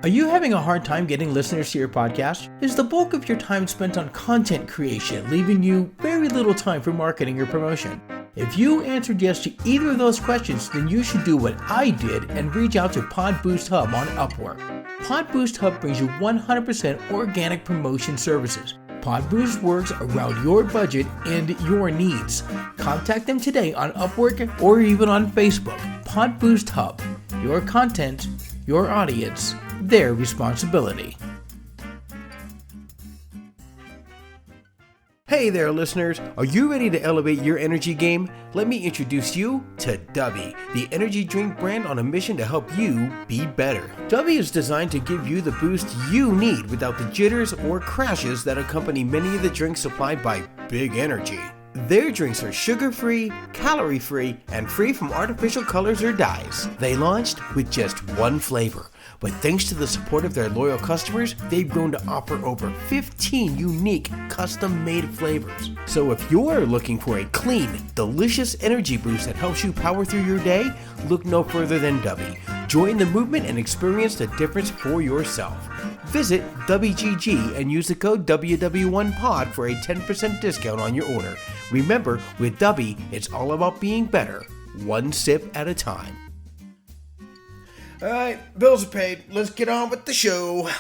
Are you having a hard time getting listeners to your podcast? Is the bulk of your time spent on content creation, leaving you very little time for marketing or promotion? If you answered yes to either of those questions, then you should do what I did and reach out to Pod Boost Hub on Upwork. Pod Boost Hub brings you 100% organic promotion services. Pod Boost works around your budget and your needs. Contact them today on Upwork or even on Facebook. Pod Boost Hub. Your content, your audience, their responsibility. Hey there, listeners. Are you ready to elevate your energy game? Let me introduce you to Dubby, the energy drink brand on a mission to help you be better. Dubby is designed to give you the boost you need without the jitters or crashes that accompany many of the drinks supplied by Big Energy. Their drinks are sugar-free, calorie-free, and free from artificial colors or dyes. They launched with just one flavor, but thanks to the support of their loyal customers, they've grown to offer over 15 unique custom-made flavors. So if you're looking for a clean, delicious energy boost that helps you power through your day, look no further than Dubby. Join the movement and experience the difference for yourself. Visit WGG and use the code WW1POD for a 10% discount on your order. Remember, with Dubby, it's all about being better, one sip at a time. Alright, bills are paid. Let's get on with the show.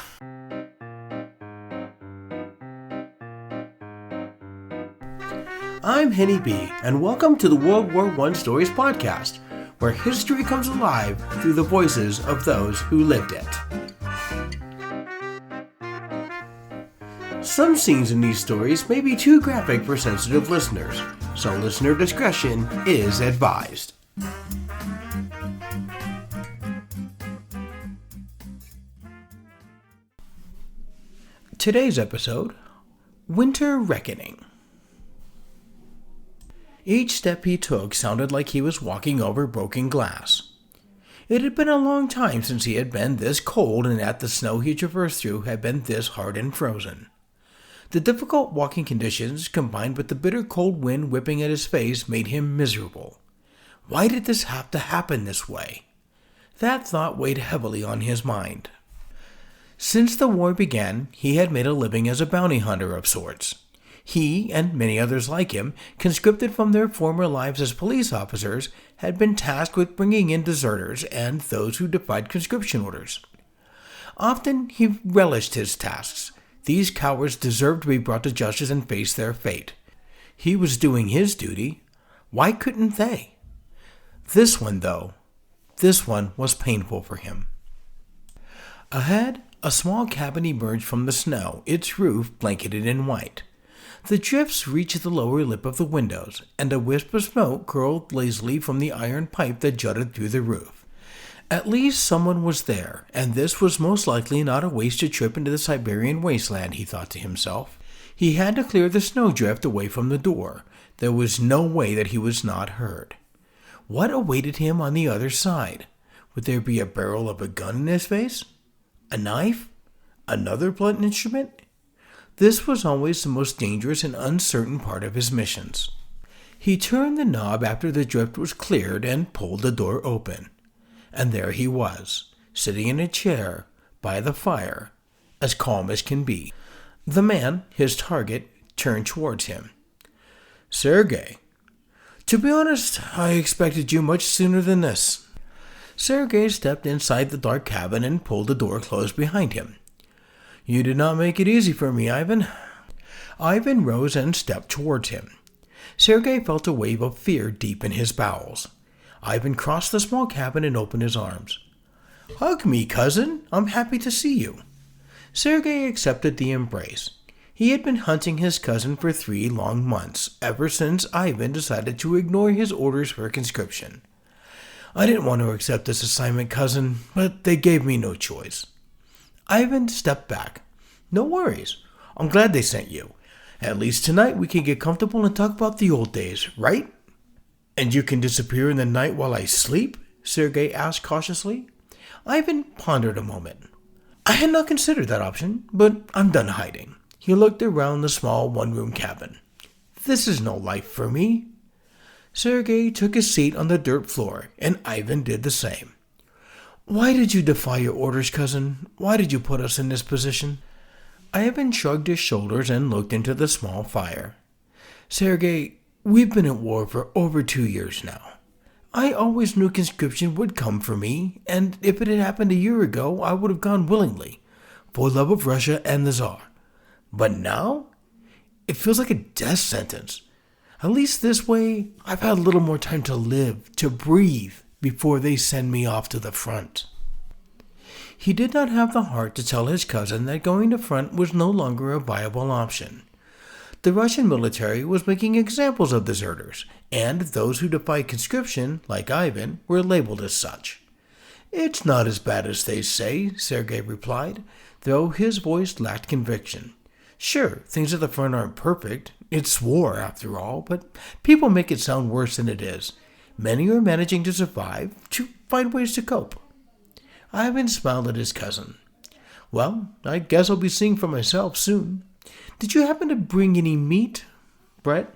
I'm Henny B, and welcome to the World War I Stories podcast, where history comes alive through the voices of those who lived it. Some scenes in these stories may be too graphic for sensitive listeners, so listener discretion is advised. Today's episode, Winter Reckoning. Each step he took sounded like he was walking over broken glass. It had been a long time since he had been this cold and that the snow he traversed through had been this hard and frozen. The difficult walking conditions, combined with the bitter cold wind whipping at his face, made him miserable. Why did this have to happen this way? That thought weighed heavily on his mind. Since the war began, he had made a living as a bounty hunter of sorts. He, and many others like him, conscripted from their former lives as police officers, had been tasked with bringing in deserters and those who defied conscription orders. Often he relished his tasks. These cowards deserved to be brought to justice and face their fate. He was doing his duty. Why couldn't they? This one was painful for him. Ahead, a small cabin emerged from the snow, its roof blanketed in white. The drifts reached the lower lip of the windows, and a wisp of smoke curled lazily from the iron pipe that jutted through the roof. At least someone was there, and this was most likely not a wasted trip into the Siberian wasteland, he thought to himself. He had to clear the snowdrift away from the door. There was no way that he was not heard. What awaited him on the other side? Would there be a barrel of a gun in his face? A knife? Another blunt instrument? This was always the most dangerous and uncertain part of his missions. He turned the knob after the drift was cleared and pulled the door open. And there he was, sitting in a chair by the fire, as calm as can be. The man, his target, turned towards him. Sergei. To be honest, I expected you much sooner than this. Sergei stepped inside the dark cabin and pulled the door closed behind him. You did not make it easy for me, Ivan. Ivan rose and stepped towards him. Sergei felt a wave of fear deep in his bowels. Ivan crossed the small cabin and opened his arms. Hug me, cousin. I'm happy to see you. Sergei accepted the embrace. He had been hunting his cousin for 3 long months, ever since Ivan decided to ignore his orders for conscription. I didn't want to accept this assignment, cousin, but they gave me no choice. Ivan stepped back. No worries. I'm glad they sent you. At least tonight we can get comfortable and talk about the old days, right? And you can disappear in the night while I sleep? Sergei asked cautiously. Ivan pondered a moment. I had not considered that option, but I'm done hiding. He looked around the small one-room cabin. This is no life for me. Sergei took his seat on the dirt floor, and Ivan did the same. Why did you defy your orders, cousin? Why did you put us in this position? Ivan shrugged his shoulders and looked into the small fire. Sergei, we've been at war for over 2 years now. I always knew conscription would come for me, and if it had happened a year ago, I would have gone willingly, for love of Russia and the Tsar. But now, it feels like a death sentence. At least this way, I've had a little more time to live, to breathe, before they send me off to the front. He did not have the heart to tell his cousin that going to front was no longer a viable option. The Russian military was making examples of deserters, and those who defied conscription, like Ivan, were labeled as such. It's not as bad as they say, Sergei replied, though his voice lacked conviction. Sure, things at the front aren't perfect. It's war, after all, but people make it sound worse than it is. Many are managing to survive, to find ways to cope. Ivan smiled at his cousin. Well, I guess I'll be seeing for myself soon. Did you happen to bring any meat? Bread?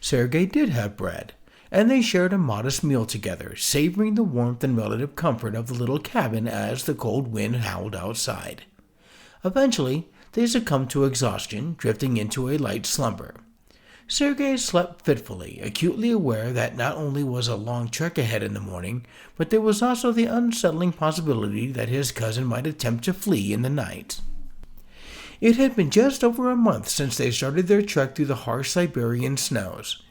Sergei did have bread, and they shared a modest meal together, savoring the warmth and relative comfort of the little cabin as the cold wind howled outside. Eventually, they succumbed to exhaustion, drifting into a light slumber. Sergei slept fitfully, acutely aware that not only was a long trek ahead in the morning, but there was also the unsettling possibility that his cousin might attempt to flee in the night. It had been just over a month since they started their trek through the harsh Siberian snows.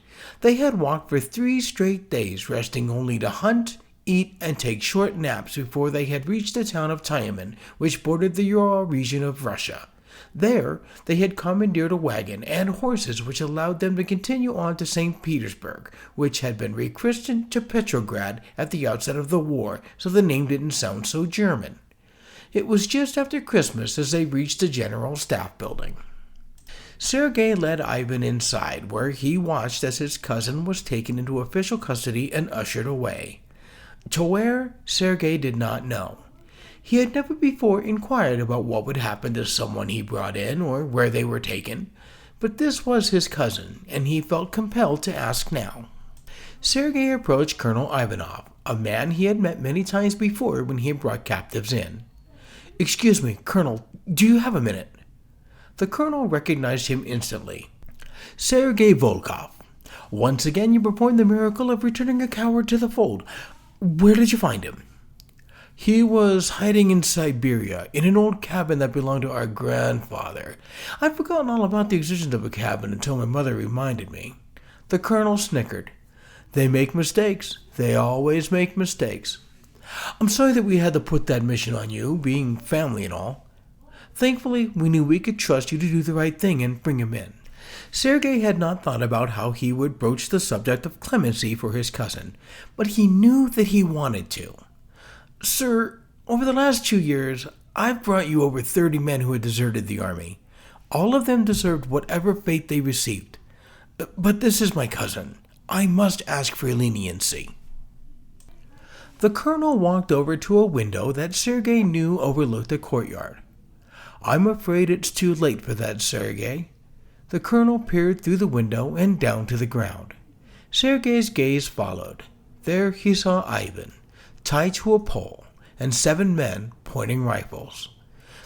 They had walked for 3 straight days, resting only to hunt, eat, and take short naps before they had reached the town of Tyumen, which bordered the Ural region of Russia. There, they had commandeered a wagon and horses which allowed them to continue on to St. Petersburg, which had been rechristened to Petrograd at the outset of the war, so the name didn't sound so German. It was just after Christmas as they reached the General Staff Building. Sergei led Ivan inside, where he watched as his cousin was taken into official custody and ushered away. To where, Sergei did not know. He had never before inquired about what would happen to someone he brought in or where they were taken, but this was his cousin, and he felt compelled to ask now. Sergei approached Colonel Ivanov, a man he had met many times before when he had brought captives in. "Excuse me, Colonel, do you have a minute?" The colonel recognized him instantly. "Sergei Volkov. Once again you performed the miracle of returning a coward to the fold. Where did you find him?" "He was hiding in Siberia, in an old cabin that belonged to our grandfather. I'd forgotten all about the existence of a cabin until my mother reminded me." The colonel snickered. "They make mistakes. They always make mistakes. I'm sorry that we had to put that mission on you, being family and all. Thankfully, we knew we could trust you to do the right thing and bring him in." Sergei had not thought about how he would broach the subject of clemency for his cousin, but he knew that he wanted to. "Sir, over the last 2 years, I've brought you over 30 men who had deserted the army. All of them deserved whatever fate they received. But this is my cousin. I must ask for leniency." The colonel walked over to a window that Sergei knew overlooked the courtyard. "I'm afraid it's too late for that, Sergei." The colonel peered through the window and down to the ground. Sergei's gaze followed. There he saw Ivan, tied to a pole, and 7 men pointing rifles.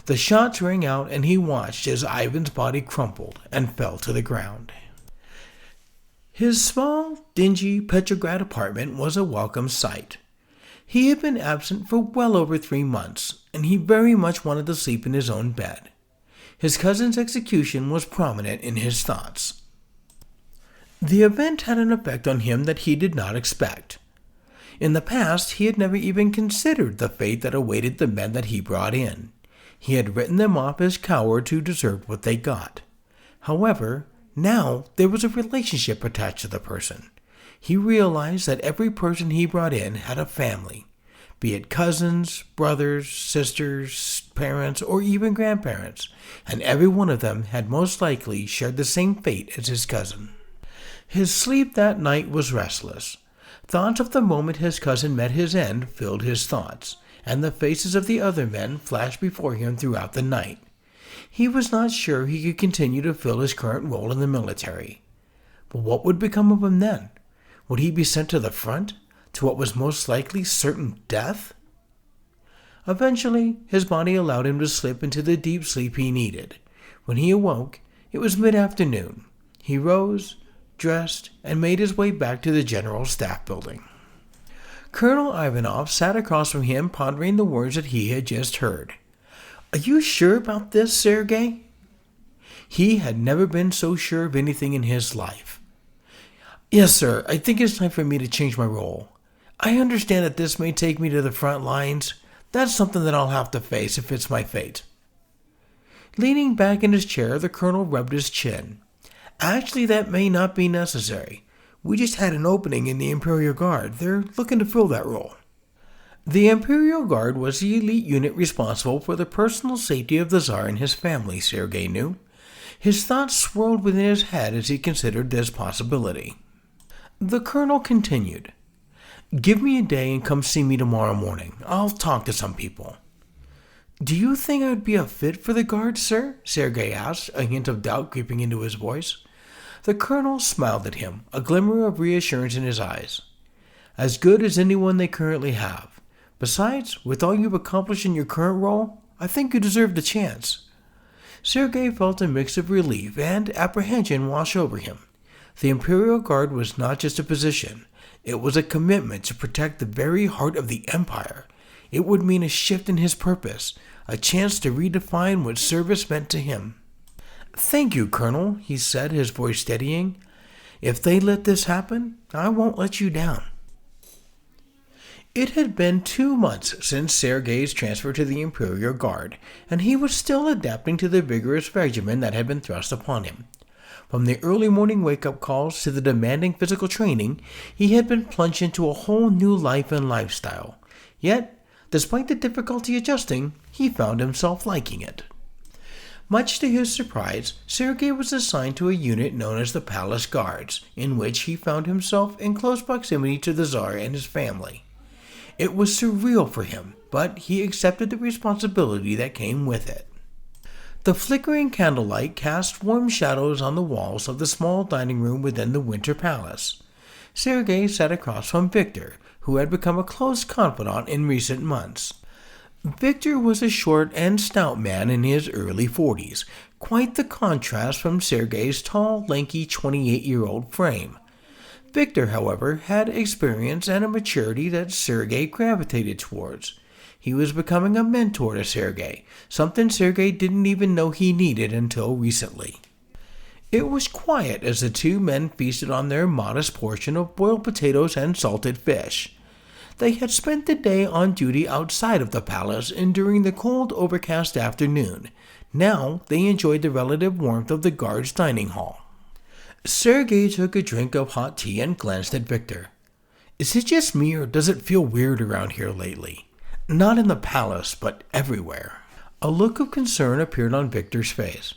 The shots rang out, and he watched as Ivan's body crumpled and fell to the ground. His small, dingy Petrograd apartment was a welcome sight. He had been absent for well over 3 months, and he very much wanted to sleep in his own bed. His cousin's execution was prominent in his thoughts. The event had an effect on him that he did not expect. In the past, he had never even considered the fate that awaited the men that he brought in. He had written them off as cowards who deserved what they got. However, now there was a relationship attached to the person. He realized that every person he brought in had a family, be it cousins, brothers, sisters, parents, or even grandparents, and every one of them had most likely shared the same fate as his cousin. His sleep that night was restless. Thoughts of the moment his cousin met his end filled his thoughts, and the faces of the other men flashed before him throughout the night. He was not sure he could continue to fill his current role in the military. But what would become of him then? Would he be sent to the front, to what was most likely certain death? Eventually, his body allowed him to slip into the deep sleep he needed. When he awoke, it was mid-afternoon. He rose, dressed, and made his way back to the General Staff Building. Colonel Ivanov sat across from him, pondering the words that he had just heard. "Are you sure about this, Sergei?" He had never been so sure of anything in his life. "Yes, sir. I think it's time for me to change my role. I understand that this may take me to the front lines. That's something that I'll have to face if it's my fate." Leaning back in his chair, the colonel rubbed his chin. "Actually, that may not be necessary. We just had an opening in the Imperial Guard. They're looking to fill that role." The Imperial Guard was the elite unit responsible for the personal safety of the Tsar and his family, Sergei knew. His thoughts swirled within his head as he considered this possibility. The colonel continued. "Give me a day and come see me tomorrow morning. I'll talk to some people." "Do you think I would be a fit for the Guard, sir?" Sergei asked, a hint of doubt creeping into his voice. The colonel smiled at him, a glimmer of reassurance in his eyes. "As good as anyone they currently have. Besides, with all you've accomplished in your current role, I think you deserve the chance." Sergei felt a mix of relief and apprehension wash over him. The Imperial Guard was not just a position. It was a commitment to protect the very heart of the Empire. It would mean a shift in his purpose, a chance to redefine what service meant to him. "Thank you, Colonel," he said, his voice steadying. "If they let this happen, I won't let you down." It had been 2 months since Sergei's transfer to the Imperial Guard, and he was still adapting to the vigorous regimen that had been thrust upon him. From the early morning wake-up calls to the demanding physical training, he had been plunged into a whole new life and lifestyle. Yet, despite the difficulty adjusting, he found himself liking it. Much to his surprise, Sergei was assigned to a unit known as the Palace Guards, in which he found himself in close proximity to the Tsar and his family. It was surreal for him, but he accepted the responsibility that came with it. The flickering candlelight cast warm shadows on the walls of the small dining room within the Winter Palace. Sergei sat across from Victor, who had become a close confidant in recent months. Victor was a short and stout man in his early 40s, quite the contrast from Sergei's tall, lanky 28-year-old frame. Victor, however, had experience and a maturity that Sergei gravitated towards. He was becoming a mentor to Sergei, something Sergei didn't even know he needed until recently. It was quiet as the two men feasted on their modest portion of boiled potatoes and salted fish. They had spent the day on duty outside of the palace and during the cold, overcast afternoon. Now they enjoyed the relative warmth of the guard's dining hall. Sergei took a drink of hot tea and glanced at Victor. "Is it just me, or does it feel weird around here lately? Not in the palace, but everywhere." A look of concern appeared on Victor's face.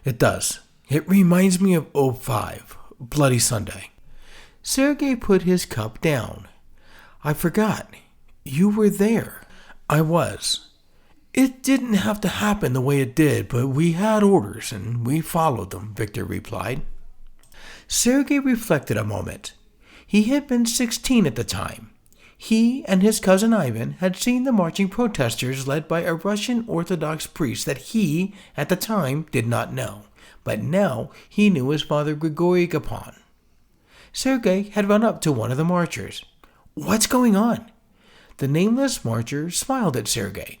"It does. It reminds me of '05, Bloody Sunday." Sergei put his cup down. "I forgot. You were there." "I was. It didn't have to happen the way it did, but we had orders, and we followed them," Victor replied. Sergei reflected a moment. He had been 16 at the time. He and his cousin Ivan had seen the marching protesters led by a Russian Orthodox priest that he, at the time, did not know, but now he knew as Father Grigory Gapon. Sergei had run up to one of the marchers. "What's going on?" The nameless marcher smiled at Sergei.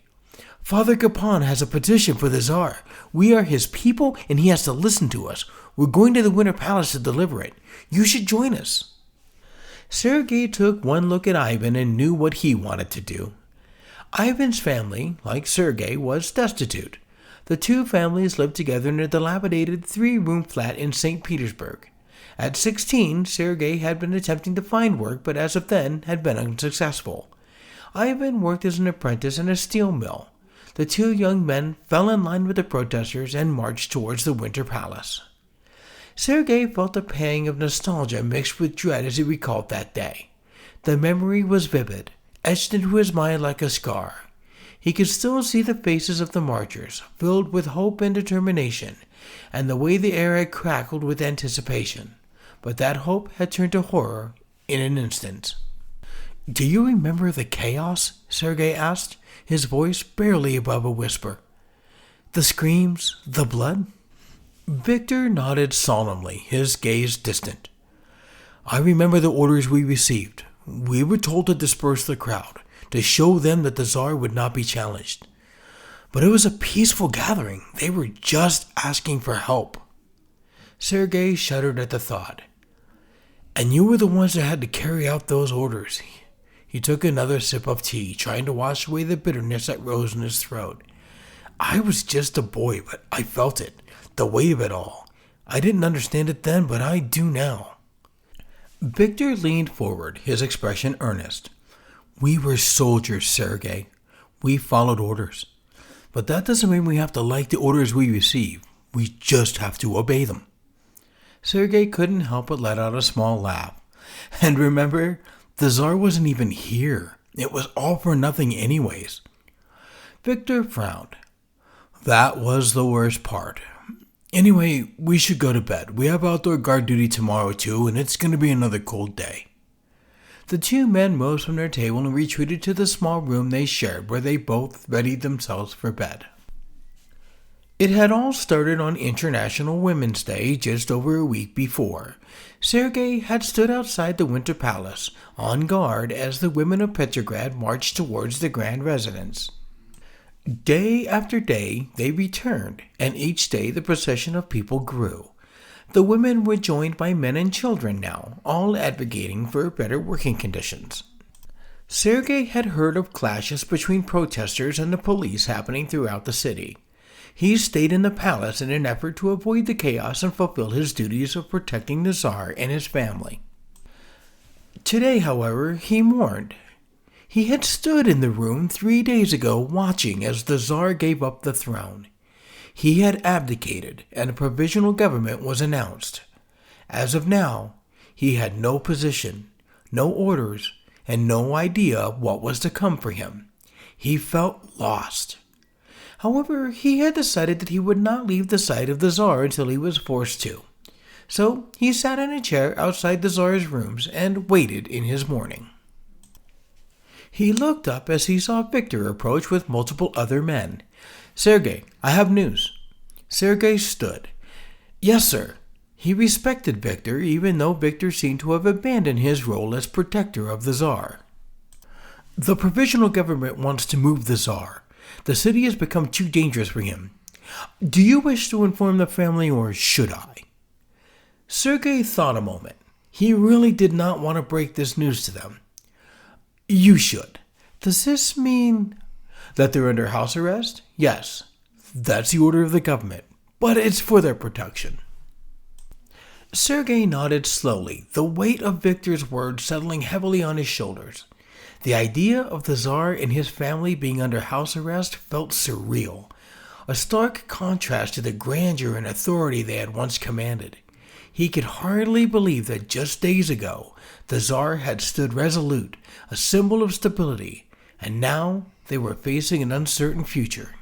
"Father Gapon has a petition for the Tsar. We are his people, and he has to listen to us. We're going to the Winter Palace to deliver it. You should join us." Sergei took one look at Ivan and knew what he wanted to do. Ivan's family, like Sergei, was destitute. The two families lived together in a dilapidated 3-room flat in St. Petersburg. At 16, Sergei had been attempting to find work, but as of then had been unsuccessful. Ivan worked as an apprentice in a steel mill. The two young men fell in line with the protesters and marched towards the Winter Palace. Sergei felt a pang of nostalgia mixed with dread as he recalled that day. The memory was vivid, etched into his mind like a scar. He could still see the faces of the marchers, filled with hope and determination, and the way the air had crackled with anticipation. But that hope had turned to horror in an instant. Do you remember the chaos? Sergei asked, his voice barely above a whisper. The screams, the blood? Victor nodded solemnly, his gaze distant. I remember the orders we received. We were told to disperse the crowd, to show them that the Tsar would not be challenged. But it was a peaceful gathering. They were just asking for help. Sergei shuddered at the thought. And you were the ones that had to carry out those orders. He took another sip of tea, trying to wash away the bitterness that rose in his throat. I was just a boy, but I felt it, the weight of it all. I didn't understand it then, but I do now. Victor leaned forward, his expression earnest. We were soldiers, Sergei. We followed orders. But that doesn't mean we have to like the orders we receive. We just have to obey them. Sergei couldn't help but let out a small laugh. And remember, the Tsar wasn't even here. It was all for nothing anyways. Victor frowned. That was the worst part. Anyway, we should go to bed. We have outdoor guard duty tomorrow too, and it's going to be another cold day. The two men rose from their table and retreated to the small room they shared, where they both readied themselves for bed. It had all started on International Women's Day just over a week before. Sergei had stood outside the Winter Palace, on guard as the women of Petrograd marched towards the grand residence. Day after day they returned, and each day the procession of people grew. The women were joined by men and children now, all advocating for better working conditions. Sergei had heard of clashes between protesters and the police happening throughout the city. He stayed in the palace in an effort to avoid the chaos and fulfill his duties of protecting the Tsar and his family. Today, however, he mourned. He had stood in the room 3 days ago watching as the Tsar gave up the throne. He had abdicated, and a provisional government was announced. As of now, he had no position, no orders, and no idea of what was to come for him. He felt lost. However, he had decided that he would not leave the side of the Tsar until he was forced to. So he sat in a chair outside the Tsar's rooms and waited in his mourning. He looked up as he saw Victor approach with multiple other men. Sergei, I have news. Sergei stood. Yes, sir. He respected Victor, even though Victor seemed to have abandoned his role as protector of the Tsar. The provisional government wants to move the Tsar. The city has become too dangerous for him. Do you wish to inform the family, or should I? Sergei thought a moment. He really did not want to break this news to them. You should. Does this mean that they're under house arrest? Yes. That's the order of the government, but it's for their protection. Sergei nodded slowly, the weight of Victor's words settling heavily on his shoulders. The idea of the Tsar and his family being under house arrest felt surreal, a stark contrast to the grandeur and authority they had once commanded. He could hardly believe that just days ago the Tsar had stood resolute, a symbol of stability, and now they were facing an uncertain future.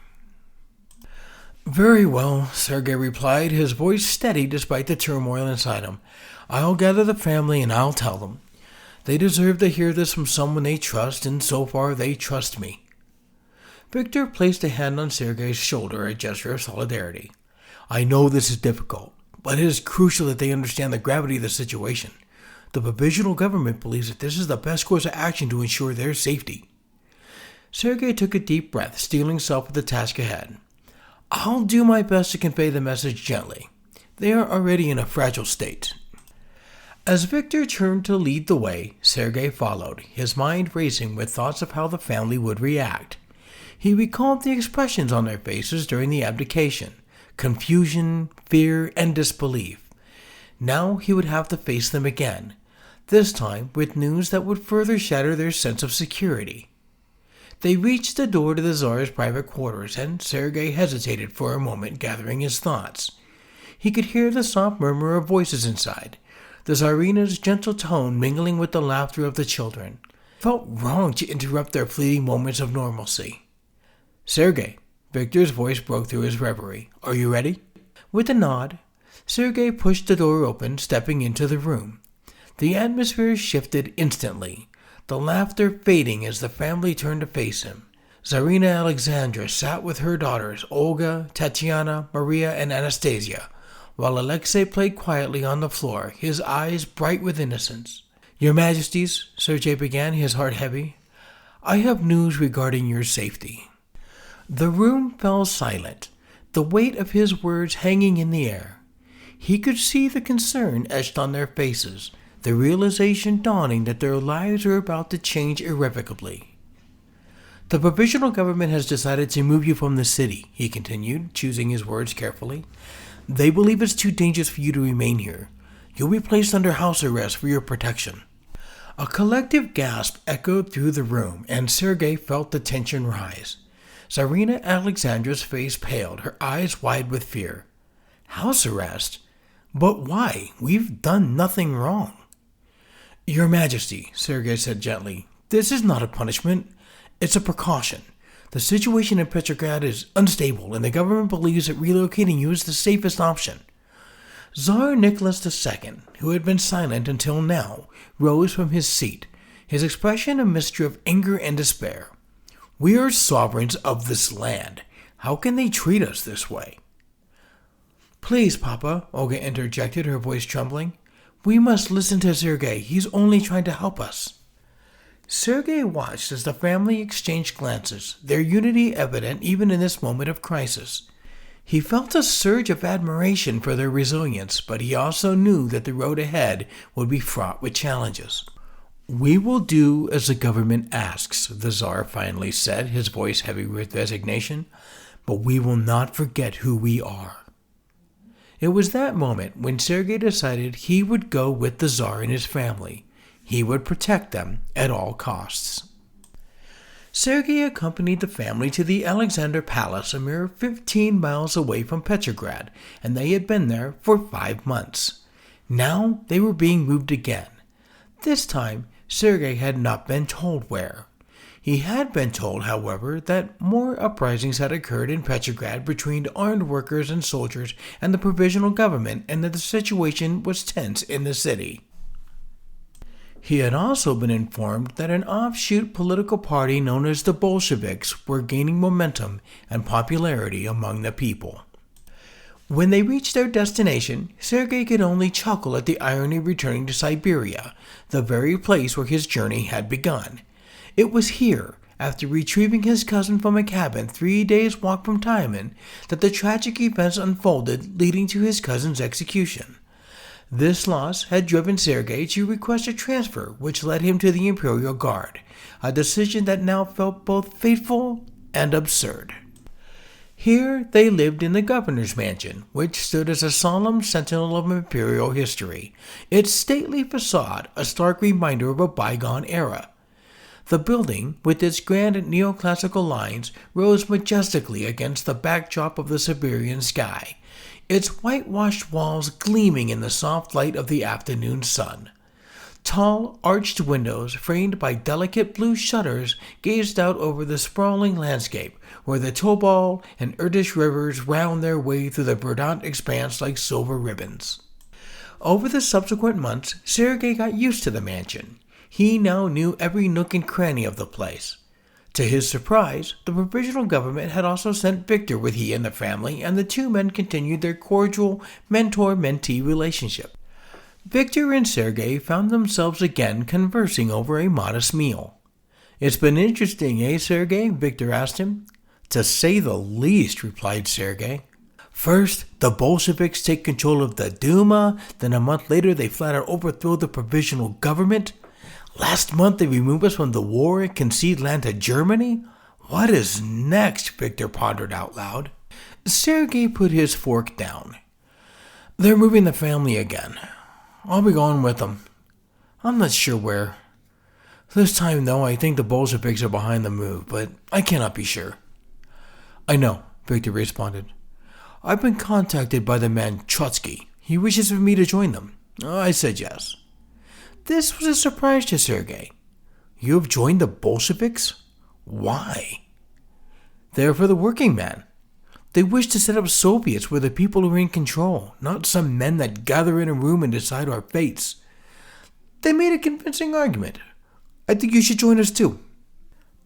Very well, Sergei replied, his voice steady despite the turmoil inside him. I'll gather the family and I'll tell them. They deserve to hear this from someone they trust, and so far they trust me. Victor placed a hand on Sergei's shoulder, a gesture of solidarity. I know this is difficult, but it is crucial that they understand the gravity of the situation. The provisional government believes that this is the best course of action to ensure their safety. Sergei took a deep breath, steeling himself for the task ahead. I'll do my best to convey the message gently. They are already in a fragile state. As Victor turned to lead the way, Sergei followed, his mind racing with thoughts of how the family would react. He recalled the expressions on their faces during the abdication: confusion, fear, and disbelief. Now he would have to face them again, this time with news that would further shatter their sense of security. They reached the door to the Tsar's private quarters, and Sergei hesitated for a moment, gathering his thoughts. He could hear the soft murmur of voices inside, the Tsarina's gentle tone mingling with the laughter of the children. It felt wrong to interrupt their fleeting moments of normalcy. Sergei, Victor's voice broke through his reverie. Are you ready? With a nod, Sergei pushed the door open, stepping into the room. The atmosphere shifted instantly. the laughter fading as the family turned to face him. Tsarina Alexandra sat with her daughters, Olga, Tatiana, Maria, and Anastasia, while Alexei played quietly on the floor, his eyes bright with innocence. "Your Majesties," Sergei began, his heart heavy, "I have news regarding your safety." The room fell silent, the weight of his words hanging in the air. He could see the concern etched on their faces, the realization dawning that their lives were about to change irrevocably. "The provisional government has decided to move you from the city," he continued, choosing his words carefully. "They believe it's too dangerous for you to remain here. You'll be placed under house arrest for your protection." A collective gasp echoed through the room, and Sergei felt the tension rise. Tsarina Alexandra's face paled, her eyes wide with fear. "House arrest? But why? We've done nothing wrong." "Your Majesty," Sergei said gently, "this is not a punishment. It's a precaution. The situation in Petrograd is unstable, and the government believes that relocating you is the safest option." Tsar Nicholas II, who had been silent until now, rose from his seat, his expression a mixture of anger and despair. "We are sovereigns of this land. How can they treat us this way?" "Please, Papa," Olga interjected, her voice trembling. "We must listen to Sergei. He's only trying to help us." Sergei watched as the family exchanged glances, their unity evident even in this moment of crisis. He felt a surge of admiration for their resilience, but he also knew that the road ahead would be fraught with challenges. "We will do as the government asks," the Tsar finally said, his voice heavy with resignation, "but we will not forget who we are." It was that moment when Sergei decided he would go with the Tsar and his family. He would protect them at all costs. Sergei accompanied the family to the Alexander Palace a mere 15 miles away from Petrograd, and they had been there for 5 months. Now they were being moved again. This time, Sergei had not been told where. He had been told, however, that more uprisings had occurred in Petrograd between armed workers and soldiers and the provisional government, and that the situation was tense in the city. He had also been informed that an offshoot political party known as the Bolsheviks were gaining momentum and popularity among the people. When they reached their destination, Sergei could only chuckle at the irony of returning to Siberia, the very place where his journey had begun. It was here, after retrieving his cousin from a cabin 3 days' walk from Tyumen, that the tragic events unfolded leading to his cousin's execution. This loss had driven Sergei to request a transfer, which led him to the Imperial Guard, a decision that now felt both fateful and absurd. Here they lived in the governor's mansion, which stood as a solemn sentinel of imperial history, its stately facade a stark reminder of a bygone era. The building, with its grand neoclassical lines, rose majestically against the backdrop of the Siberian sky, its whitewashed walls gleaming in the soft light of the afternoon sun. Tall, arched windows, framed by delicate blue shutters, gazed out over the sprawling landscape, where the Tobol and Irtysh rivers wound their way through the verdant expanse like silver ribbons. Over the subsequent months, Sergei got used to the mansion. He now knew every nook and cranny of the place. To his surprise, the provisional government had also sent Victor with he and the family, and the two men continued their cordial mentor-mentee relationship. Victor and Sergei found themselves again conversing over a modest meal. "It's been interesting, eh, Sergei?" Victor asked him. "To say the least," replied Sergei. "First, the Bolsheviks take control of the Duma, then a month later they flat-out overthrow the provisional government. Last month they remove us from the war and concede land to Germany? What is next?" Victor pondered out loud. Sergei put his fork down. "They're moving the family again. I'll be going with them. I'm not sure where. This time, though, I think the Bolsheviks are behind the move, but I cannot be sure." "I know," Victor responded. "I've been contacted by the man Trotsky. He wishes for me to join them. I said yes." This was a surprise to Sergei. "You have joined the Bolsheviks? Why?" "They're for the working man. They wish to set up Soviets where the people are in control, not some men that gather in a room and decide our fates." They made a convincing argument. I think you should join us too."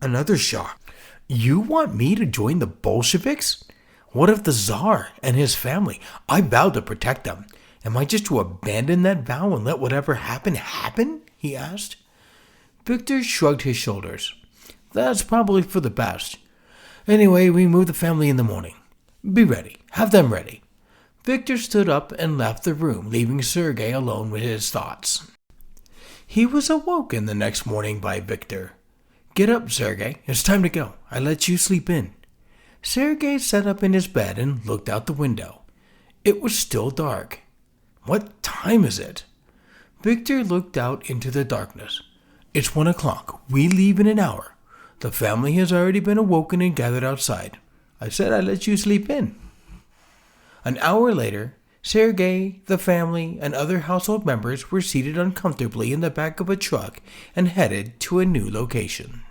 Another shock. "You want me to join the Bolsheviks? What of the Tsar and his family? I vowed to protect them. Am I just to abandon that vow and let whatever happen happen?" he asked. Victor shrugged his shoulders. "That's probably for the best. Anyway, we move the family in the morning. Be ready. Have them ready." Victor stood up and left the room, leaving Sergei alone with his thoughts. He was awoken the next morning by Victor. "Get up, Sergei. It's time to go. I let you sleep in." Sergei sat up in his bed and looked out the window. It was still dark. "What time is it?" Victor looked out into the darkness. "It's 1 o'clock. We leave in an hour. The family has already been awoken and gathered outside. I said I'd let you sleep in." An hour later, Sergei, the family, and other household members were seated uncomfortably in the back of a truck and headed to a new location.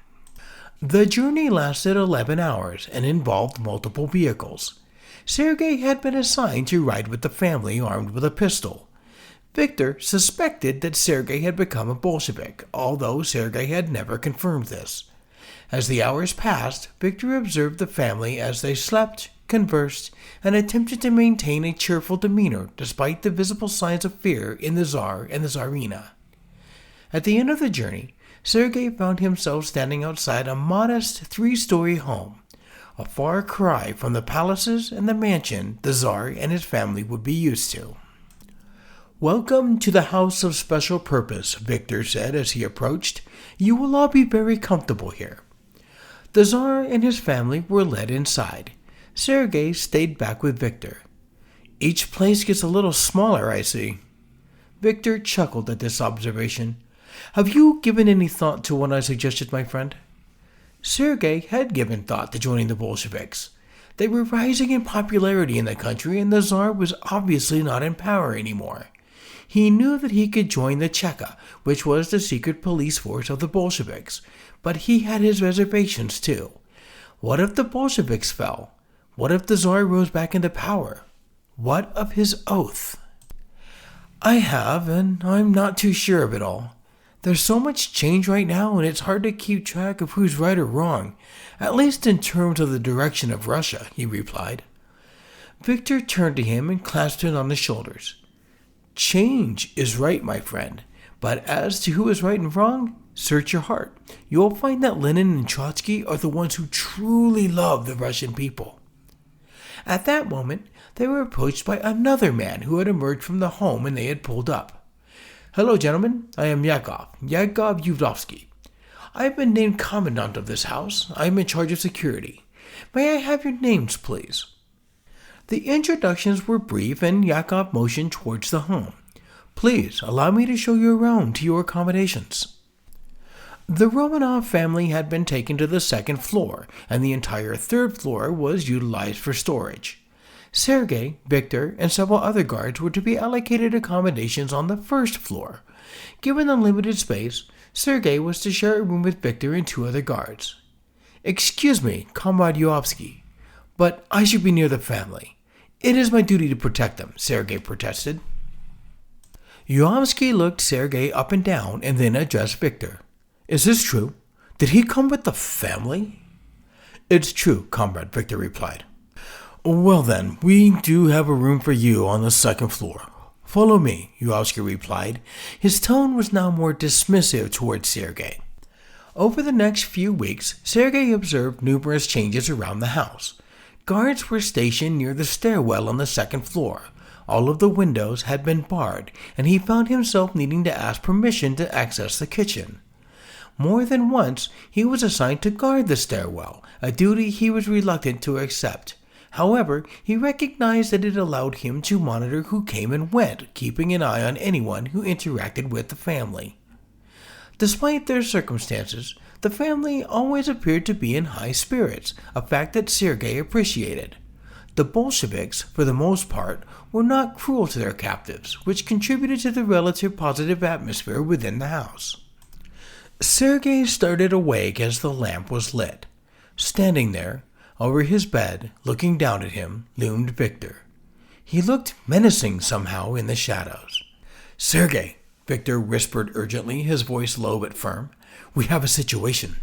The journey lasted 11 hours and involved multiple vehicles. Sergei had been assigned to ride with the family armed with a pistol. Victor suspected that Sergei had become a Bolshevik, although Sergei had never confirmed this. As the hours passed, Victor observed the family as they slept, conversed, and attempted to maintain a cheerful demeanor despite the visible signs of fear in the Tsar and the Tsarina. At the end of the journey, Sergei found himself standing outside a modest 3-story home, a far cry from the palaces and the mansion the Tsar and his family would be used to. "Welcome to the House of Special Purpose," Victor said as he approached. "You will all be very comfortable here." The Tsar and his family were led inside. Sergei stayed back with Victor. "Each place gets a little smaller, I see." Victor chuckled at this observation. "Have you given any thought to what I suggested, my friend?" Sergei had given thought to joining the Bolsheviks. They were rising in popularity in the country, and the Tsar was obviously not in power anymore. He knew that he could join the Cheka, which was the secret police force of the Bolsheviks, but he had his reservations too. What if the Bolsheviks fell? What if the Tsar rose back into power? What of his oath? "I have, and I'm not too sure of it all. There's so much change right now, and it's hard to keep track of who's right or wrong, at least in terms of the direction of Russia," he replied. Victor turned to him and clasped him on the shoulders. "Change is right, my friend, but as to who is right and wrong, search your heart. You will find that Lenin and Trotsky are the ones who truly love the Russian people." At that moment, they were approached by another man who had emerged from the home and they had pulled up. "Hello, gentlemen. I am Yakov Yudovsky. I have been named commandant of this house. I am in charge of security. May I have your names, please?" The introductions were brief, and Yakov motioned towards the home. "Please, allow me to show you around to your accommodations." The Romanov family had been taken to the second floor, and the entire third floor was utilized for storage. Sergei, Victor, and several other guards were to be allocated accommodations on the first floor. Given the limited space, Sergei was to share a room with Victor and 2 other guards. "Excuse me, Comrade Yovsky, but I should be near the family. It is my duty to protect them," Sergei protested. Yovsky looked Sergei up and down and then addressed Victor. "Is this true? Did he come with the family?" "It's true, comrade," Victor replied. "Well then, we do have a room for you on the second floor. Follow me," Yovsky replied. His tone was now more dismissive towards Sergei. Over the next few weeks, Sergei observed numerous changes around the house. Guards were stationed near the stairwell on the second floor. All of the windows had been barred, and he found himself needing to ask permission to access the kitchen. More than once, he was assigned to guard the stairwell, a duty he was reluctant to accept. However, he recognized that it allowed him to monitor who came and went, keeping an eye on anyone who interacted with the family. Despite their circumstances, the family always appeared to be in high spirits, a fact that Sergei appreciated. The Bolsheviks, for the most part, were not cruel to their captives, which contributed to the relative positive atmosphere within the house. Sergei started awake as the lamp was lit. Standing there, over his bed, looking down at him, loomed Victor. He looked menacing somehow in the shadows. "Sergei," Victor whispered urgently, his voice low but firm, We have a situation.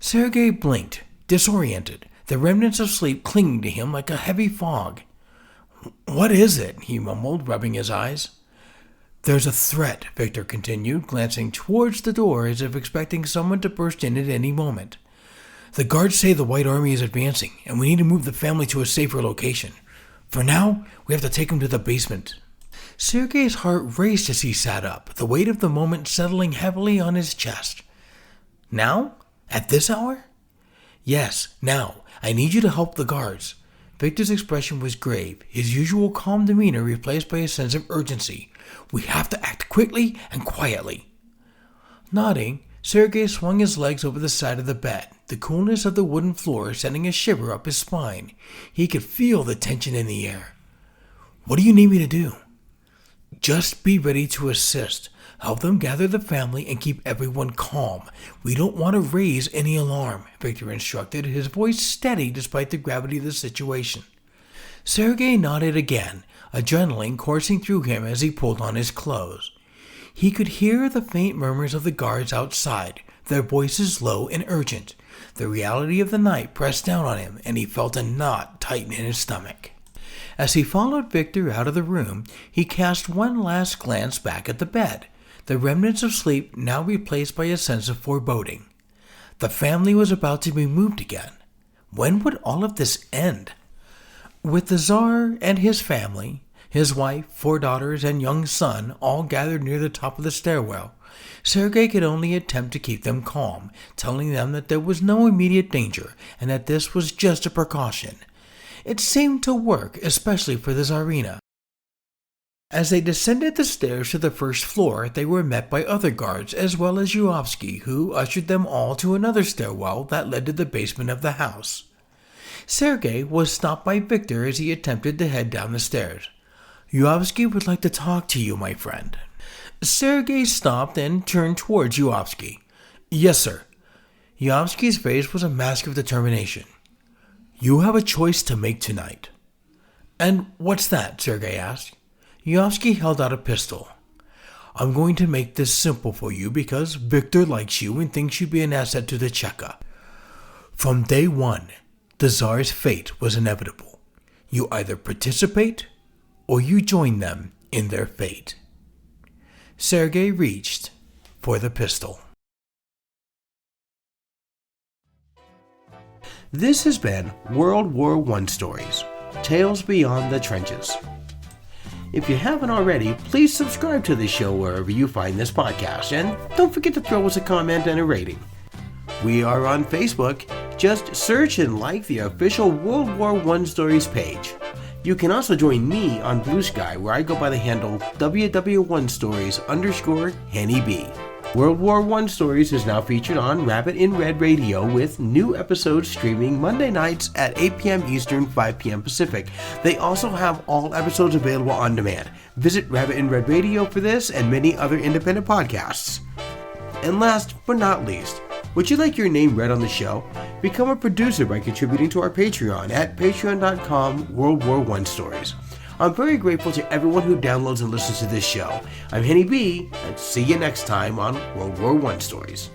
Sergei blinked, disoriented, the remnants of sleep clinging to him like a heavy fog. What is it? He mumbled, rubbing his eyes. There's a threat, Victor continued, glancing towards the door as if expecting someone to burst in at any moment. The guards say the White Army is advancing, and we need to move the family to a safer location. For now, we have to take him to the basement. Sergei's heart raced as he sat up, the weight of the moment settling heavily on his chest. Now? At this hour? Yes, now. I need you to help the guards. Victor's expression was grave, his usual calm demeanor replaced by a sense of urgency. We have to act quickly and quietly. Nodding, Sergei swung his legs over the side of the bed, the coolness of the wooden floor sending a shiver up his spine. He could feel the tension in the air. What do you need me to do? Just be ready to assist. Help them gather the family and keep everyone calm. We don't want to raise any alarm, Victor instructed, his voice steady despite the gravity of the situation. Sergei nodded again, adrenaline coursing through him as he pulled on his clothes. He could hear the faint murmurs of the guards outside, their voices low and urgent. The reality of the night pressed down on him, and he felt a knot tighten in his stomach. As he followed Victor out of the room, he cast one last glance back at the bed, the remnants of sleep now replaced by a sense of foreboding. The family was about to be moved again. When would all of this end? With the Tsar and his family, his wife, 4 daughters, and young son all gathered near the top of the stairwell, Sergei could only attempt to keep them calm, telling them that there was no immediate danger and that this was just a precaution. It seemed to work, especially for the Tsarina. As they descended the stairs to the first floor, they were met by other guards as well as Yuovsky, who ushered them all to another stairwell that led to the basement of the house. Sergei was stopped by Victor as he attempted to head down the stairs. Yuovsky would like to talk to you, my friend. Sergei stopped and turned towards Yuovsky. Yes, sir. Yuovsky's face was a mask of determination. You have a choice to make tonight. And what's that? Sergei asked. Yuovsky held out a pistol. I'm going to make this simple for you because Victor likes you and thinks you'd be an asset to the Cheka. From day one, the Tsar's fate was inevitable. You either participate or you join them in their fate. Sergei reached for the pistol. This has been World War I Stories, Tales Beyond the Trenches. If you haven't already, please subscribe to the show wherever you find this podcast, and don't forget to throw us a comment and a rating. We are on Facebook. Just search and like the official World War I Stories page. You can also join me on Blue Sky, where I go by the handle WW1Stories_HannyB. World War I Stories is now featured on Rabbit in Red Radio, with new episodes streaming Monday nights at 8 p.m. Eastern, 5 p.m. Pacific. They also have all episodes available on demand. Visit Rabbit in Red Radio for this and many other independent podcasts. And last but not least, would you like your name read on the show? Become a producer by contributing to our Patreon at patreon.com/World War I Stories. I'm very grateful to everyone who downloads and listens to this show. I'm Henny B, and see you next time on World War I Stories.